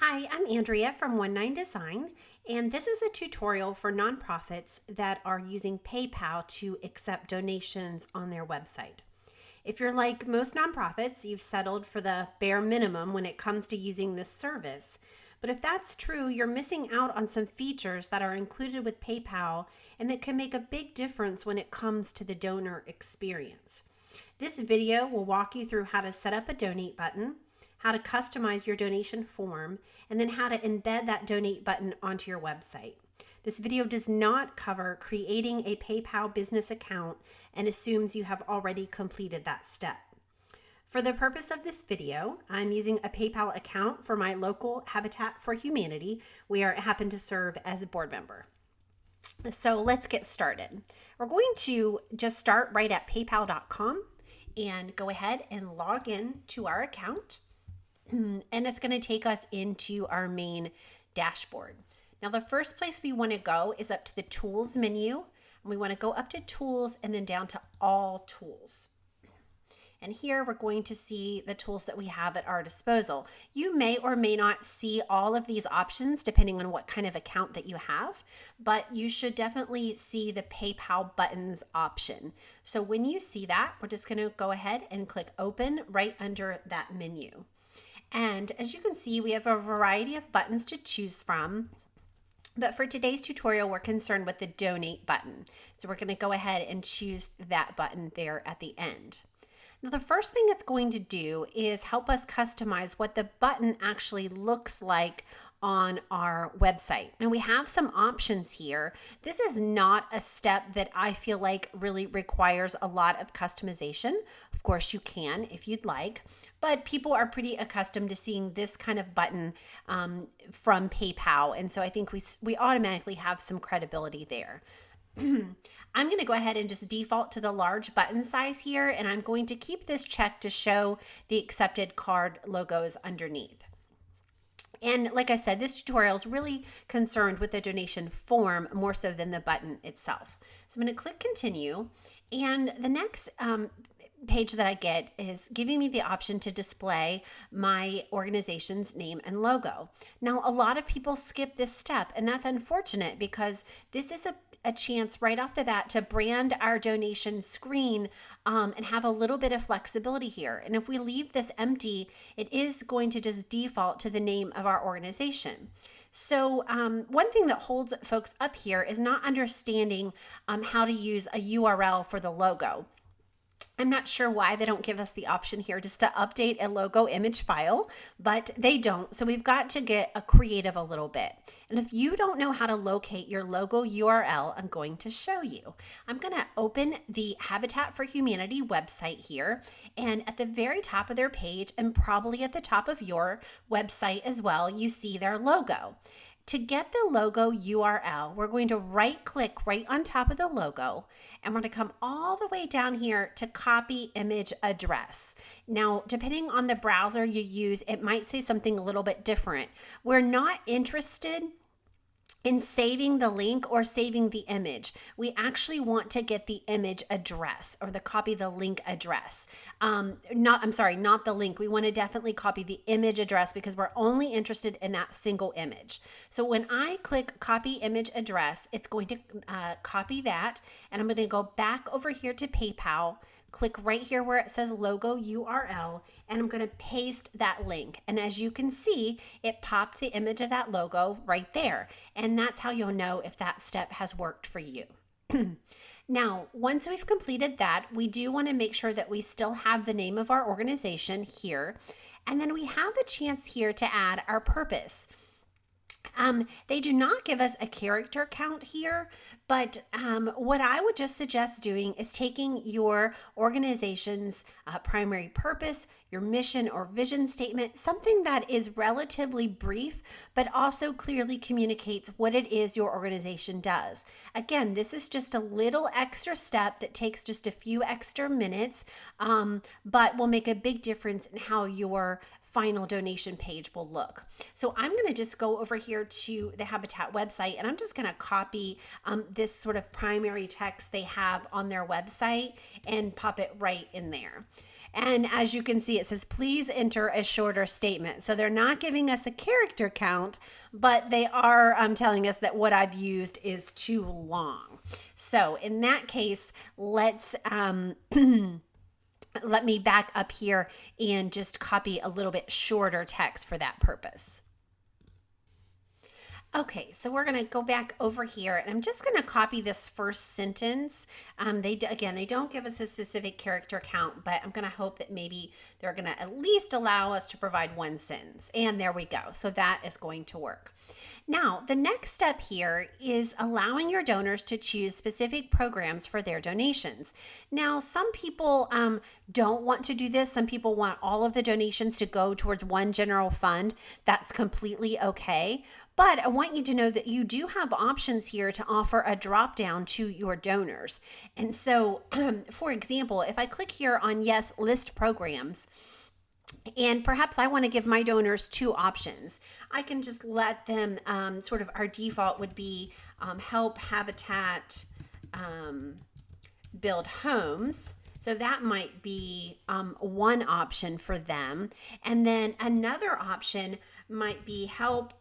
Hi, I'm Andrea from One Nine Design, and this is a tutorial for nonprofits that are using PayPal to accept donations on their website. If you're like most nonprofits, you've settled for the bare minimum when it comes to using this service. But if that's true, you're missing out on some features that are included with PayPal and that can make a big difference when it comes to the donor experience. This video will walk you through how to set up a donate button, how to customize your donation form, and then how to embed that donate button onto your website. This video does not cover creating a PayPal business account and assumes you have already completed that step. For the purpose of this video, I'm using a PayPal account for my local Habitat for Humanity, where I happen to serve as a board member. So let's get started. We're going to just start right at paypal.com and go ahead and log in to our account. And it's going to take us into our main dashboard. Now, the first place we want to go is up to the Tools menu. And we want to go up to Tools and then down to All Tools. And here we're going to see the tools that we have at our disposal. You may or may not see all of these options depending on what kind of account that you have, but you should definitely see the PayPal buttons option. So when you see that, we're just going to go ahead and click Open right under that menu. And as you can see, we have a variety of buttons to choose from. But for today's tutorial, we're concerned with the donate button. So we're going to go ahead and choose that button there at the end. Now, the first thing it's going to do is help us customize what the button actually looks like on our website. Now, we have some options here. This is not a step that I feel like really requires a lot of customization. Of course, you can if you'd like, but people are pretty accustomed to seeing this kind of button from PayPal. And so I think we automatically have some credibility there. I'm going to go ahead and just default to the large button size here, and I'm going to keep this checked to show the accepted card logos underneath. And like I said, this tutorial is really concerned with the donation form more so than the button itself. So I'm going to click Continue, and the next page that I get is giving me the option to display my organization's name and logo. Now, a lot of people skip this step, and that's unfortunate because this is a chance right off the bat to brand our donation screen and have a little bit of flexibility here. And if we leave this empty, it is going to just default to the name of our organization. So one thing that holds folks up here is not understanding how to use a URL for the logo. I'm not sure why they don't give us the option here just to update a logo image file, but they don't. So we've got to get creative a little bit. And if you don't know how to locate your logo URL, I'm going to show you. I'm going to open the Habitat for Humanity website here. And at the very top of their page, and probably at the top of your website as well, you see their logo. To get the logo URL, we're going to right click right on top of the logo, and we're going to come all the way down here to copy image address. Now, depending on the browser you use, it might say something a little bit different. We're not interested in saving the link or saving the image. We actually want to get the image address or copy the link address. Not the link. We want to definitely copy the image address because we're only interested in that single image. So when I click copy image address, it's going to copy that, and I'm going to go back over here to PayPal, click right here where it says logo URL, and I'm going to paste that link. And as you can see, it popped the image of that logo right there. And that's how you'll know if that step has worked for you. Now, once we've completed that, we do want to make sure that we still have the name of our organization here. And then we have the chance here to add our purpose. They do not give us a character count here, but what I would just suggest doing is taking your organization's primary purpose, your mission or vision statement, something that is relatively brief, but also clearly communicates what it is your organization does. Again, this is just a little extra step that takes just a few extra minutes, but will make a big difference in how your final donation page will look. So I'm going to just go over here to the Habitat website, and I'm just going to copy this sort of primary text they have on their website and pop it right in there. And as you can see, it says, please enter a shorter statement. So they're not giving us a character count, but they are telling us that what I've used is too long. So in that case, let's let me back up here and just copy a little bit shorter text for that purpose. Okay, so we're going to go back over here, and I'm just going to copy this first sentence. They don't give us a specific character count, but I'm going to hope that maybe they're going to at least allow us to provide one sentence. And there we go. So that is going to work. Now, the next step here is allowing your donors to choose specific programs for their donations. Now, some people don't want to do this. Some people want all of the donations to go towards one general fund. That's completely okay. But I want you to know that you do have options here to offer a drop down to your donors. And so, for example, if I click here on Yes, List Programs, and perhaps I want to give my donors two options. I can just let them, sort of our default would be help Habitat build homes. So that might be one option for them. And then another option might be help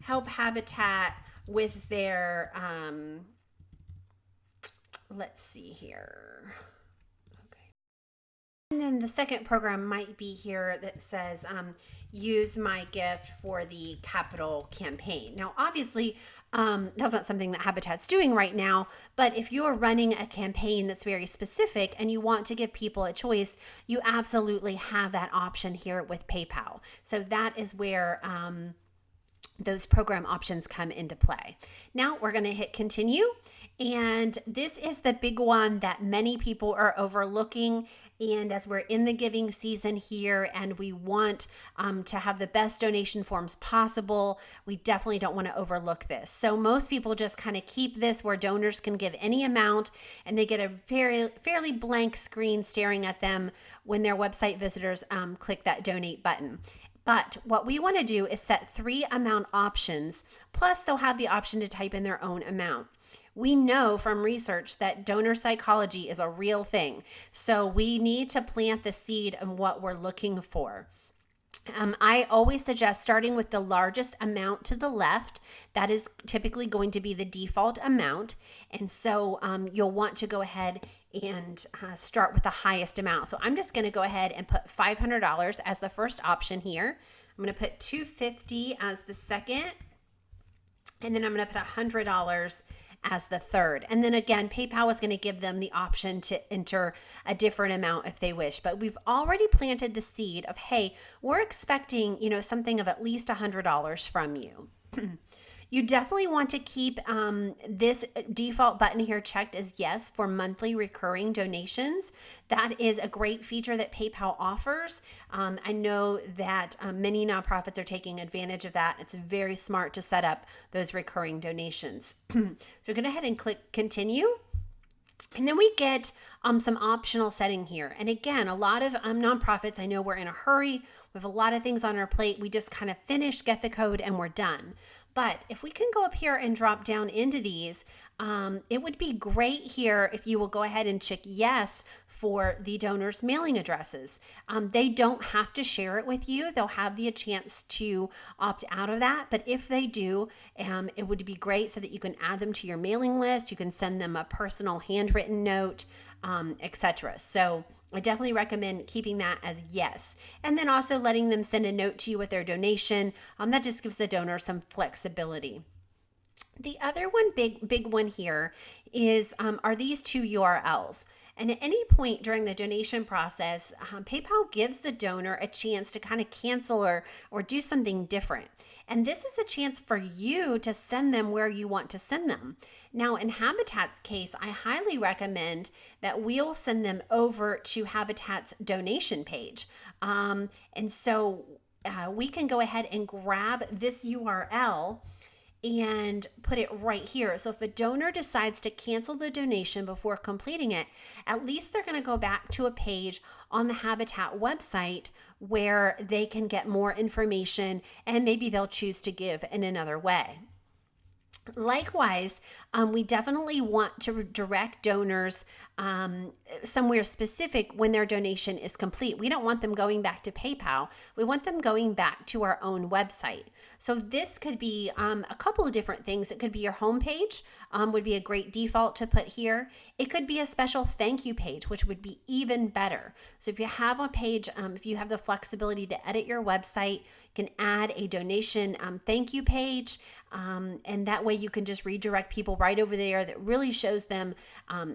Habitat with their, let's see here. And then the second program might be here that says, use my gift for the capital campaign. Now, obviously, that's not something that Habitat's doing right now, but if you're running a campaign that's very specific and you want to give people a choice, you absolutely have that option here with PayPal. So that is where those program options come into play. Now we're going to hit continue. And this is the big one that many people are overlooking. And as we're in the giving season here and we want to have the best donation forms possible, we definitely don't want to overlook this. So most people just kind of keep this where donors can give any amount and they get a fairly blank screen staring at them when their website visitors click that donate button. But what we want to do is set 3 amount options, plus they'll have the option to type in their own amount. We know from research that donor psychology is a real thing. So we need to plant the seed of what we're looking for. I always suggest starting with the largest amount to the left. That is typically going to be the default amount. And so you'll want to go ahead and start with the highest amount. So I'm just going to go ahead and put $500 as the first option here. I'm going to put $250 as the second. And then I'm going to put $100 as the third. And then again, PayPal is going to give them the option to enter a different amount if they wish. But we've already planted the seed of, hey, we're expecting, something of at least $100 from you. You definitely want to keep this default button here checked as yes for monthly recurring donations. That is a great feature that PayPal offers. I know that many nonprofits are taking advantage of that. It's very smart to set up those recurring donations. So go ahead and click continue. And then we get some optional setting here. And again, a lot of nonprofits, I know we're in a hurry. We have a lot of things on our plate. We just kind of finished, get the code, and we're done. But if we can go up here and drop down into these, it would be great here if you will go ahead and check yes for the donors' mailing addresses. They don't have to share it with you. They'll have the chance to opt out of that. But if they do, it would be great so that you can add them to your mailing list. You can send them a personal handwritten note, etc. So I definitely recommend keeping that as yes. And then also letting them send a note to you with their donation. That just gives the donor some flexibility. The other one, big one here is are these 2 URLs. And at any point during the donation process, PayPal gives the donor a chance to kind of cancel or do something different. And this is a chance for you to send them where you want to send them. Now, in Habitat's case, I highly recommend that we'll send them over to Habitat's donation page. And so we can go ahead and grab this URL and put it right here. So if a donor decides to cancel the donation before completing it, at least they're going to go back to a page on the Habitat website where they can get more information and maybe they'll choose to give in another way. Likewise, we definitely want to direct donors somewhere specific when their donation is complete. We don't want them going back to PayPal. We want them going back to our own website. So this could be a couple of different things. It could be your homepage, would be a great default to put here. It could be a special thank you page, which would be even better. So if you have a page, if you have the flexibility to edit your website, you can add a donation thank you page. And that way you can just redirect people right over there. That really shows them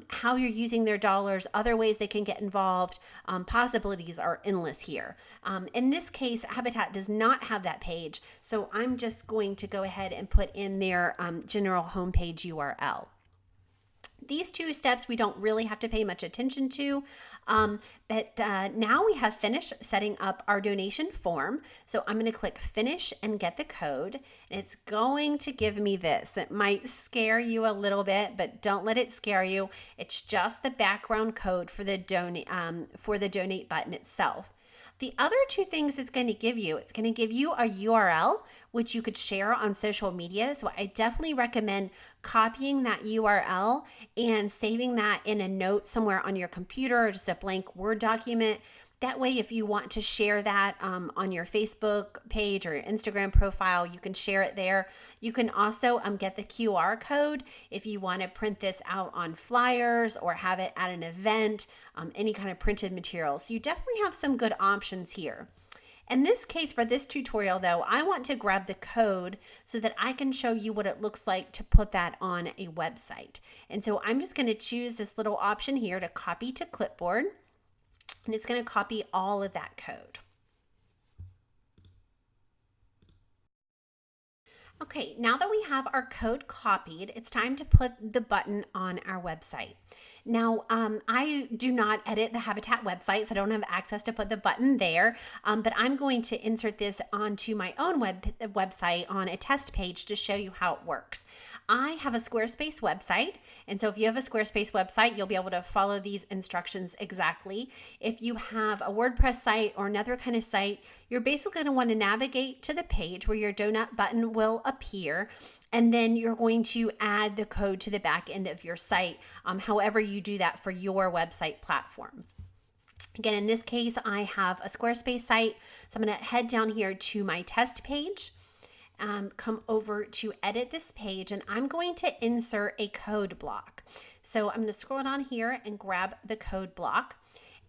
how you're using their dollars, other ways they can get involved. Possibilities are endless here. In this case, Habitat does not have that page. So I'm just going to go ahead and put in their general homepage URL. These two steps we don't really have to pay much attention to, but now we have finished setting up our donation form. So I'm going to click finish and get the code. And it's going to give me this. It might scare you a little bit, but don't let it scare you. It's just the background code for the donate button itself. The other two things it's going to give you a URL, which you could share on social media. So I definitely recommend copying that URL and saving that in a note somewhere on your computer or just a blank Word document. That way, if you want to share that on your Facebook page or your Instagram profile, you can share it there. You can also get the QR code if you want to print this out on flyers or have it at an event, any kind of printed material. So you definitely have some good options here. In this case, for this tutorial though, I want to grab the code so that I can show you what it looks like to put that on a website. And so I'm just going to choose this little option here to copy to clipboard. And it's going to copy all of that code. Okay, now that we have our code copied, it's time to put the button on our website. Now, I do not edit the Habitat website, so I don't have access to put the button there, but I'm going to insert this onto my own website on a test page to show you how it works. I have a Squarespace website, and so if you have a Squarespace website, you'll be able to follow these instructions exactly. If you have a WordPress site or another kind of site, you're basically going to want to navigate to the page where your donut button will appear, and then you're going to add the code to the back end of your site, however you do that for your website platform. Again, in this case, I have a Squarespace site, so I'm going to head down here to my test page. Come over to edit this page, and I'm going to insert a code block. So I'm going to scroll down here and grab the code block,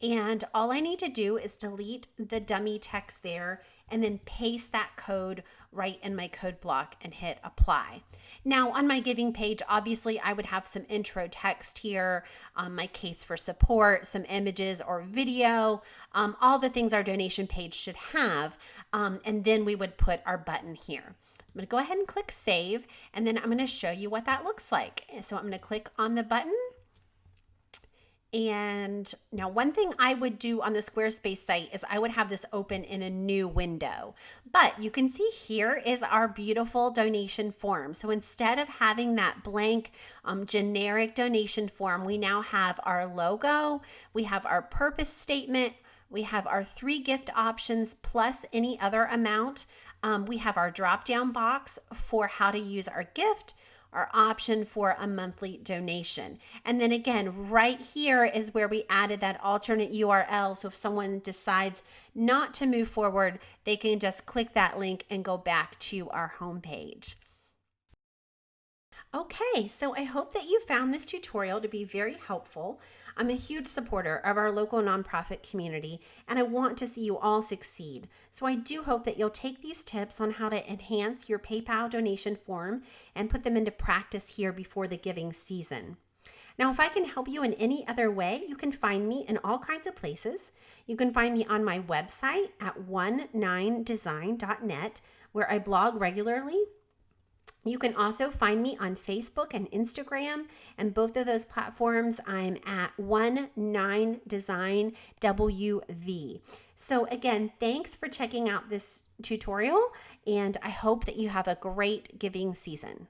and all I need to do is delete the dummy text there and then paste that code right in my code block and hit apply. Now on my giving page, obviously I would have some intro text here, my case for support, some images or video, all the things our donation page should have, and then we would put our button here. I'm going to go ahead and click save, and then I'm going to show you what that looks like. So I'm going to click on the button. And now one thing I would do on the Squarespace site is I would have this open in a new window. But you can see here is our beautiful donation form. So instead of having that blank generic donation form, we now have our logo, we have our purpose statement, we have our 3 gift options plus any other amount. We have our drop-down box for how to use our gift, our option for a monthly donation. And then again, right here is where we added that alternate URL. So if someone decides not to move forward, they can just click that link and go back to our homepage. Okay, so I hope that you found this tutorial to be very helpful. I'm a huge supporter of our local nonprofit community, and I want to see you all succeed. So I do hope that you'll take these tips on how to enhance your PayPal donation form and put them into practice here before the giving season. Now, if I can help you in any other way, you can find me in all kinds of places. You can find me on my website at 19design.net, where I blog regularly. You can also find me on Facebook and Instagram, and both of those platforms I'm at 19designwv. So again, thanks for checking out this tutorial, and I hope that you have a great giving season.